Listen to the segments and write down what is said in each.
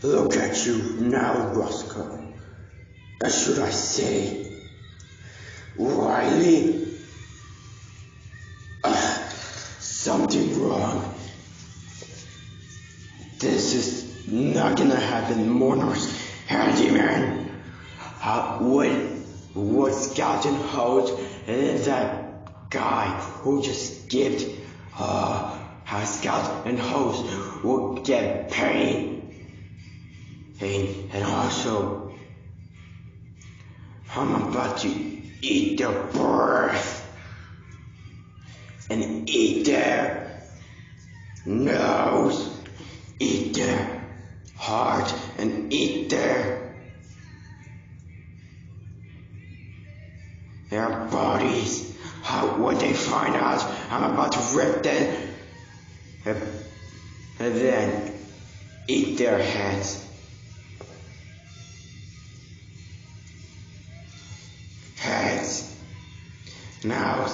Look at you now, Rosco. Or should I say, Riley? Something wrong. This is not gonna happen, Mourners. Handyman. What Scout and Host and that guy who just skipped, how Scout and Host will get paid. And also, I'm about to eat their breath and eat their nose, eat their heart, and eat their bodies. When they find out, I'm about to rip them and then eat their heads. Now,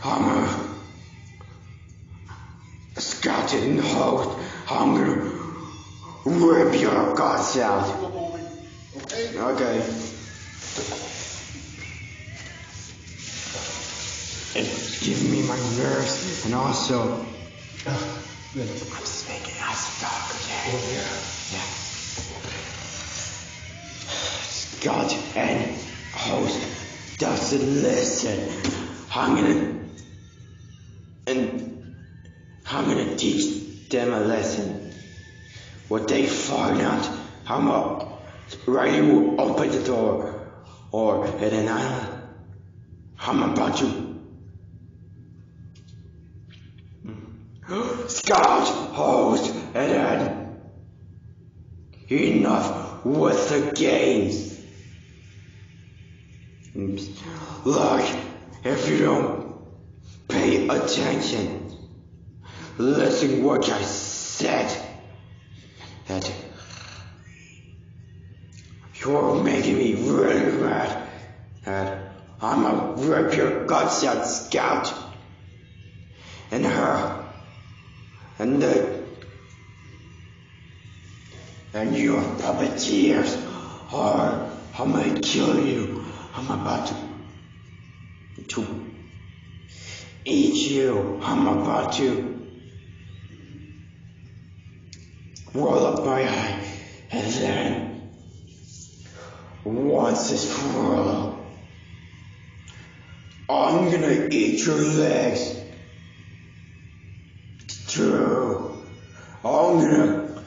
I'm a skeleton host. I'm gonna rip your guts out. Okay. And give me my nerves, and also, I'm just making us talk, okay? Yeah. God and Host doesn't listen. I'm gonna teach them a lesson. What they find out, Riley will open the door, and then I'm about to Scout, Host, and then enough with the games. Look, if you don't pay attention, listen what I said, that you're making me really mad, that I'ma rip your guts out, Scout, and her, and your puppeteers, or I'm gonna kill you. I'm about to eat you. I'm about to roll up my eye, and then once it's full, I'm gonna eat your legs too. I'm gonna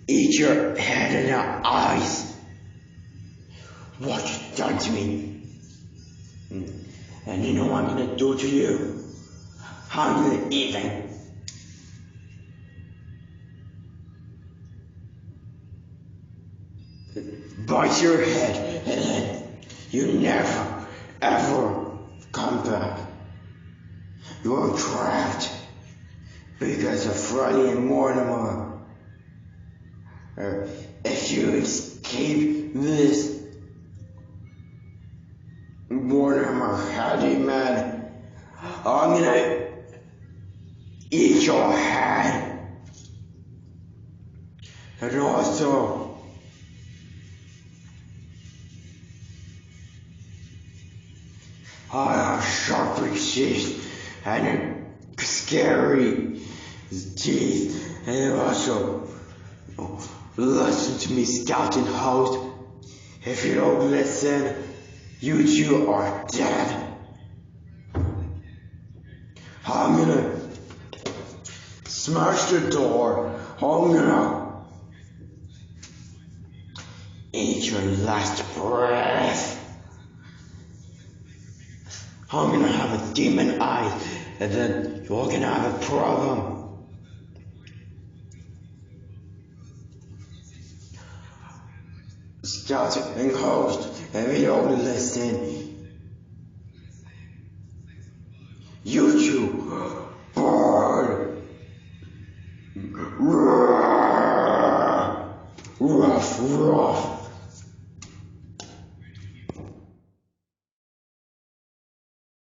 eat your head and your eyes. What you done to me. And you know what I'm gonna do to you? I'm gonna even bite your head, and then you never ever come back. You're trapped because of Friday and Mortimer. If you escape this Mortimer Handyman, I'm gonna eat your head. And also, I have sharp teeth and scary teeth. And also, listen to me, Scout and Host. If you don't listen, you two are dead. I'm gonna smash the door. I'm gonna eat your last breath. I'm gonna have a demon eye, and then you're gonna have a problem. Scout and Host, and we don't listen. You two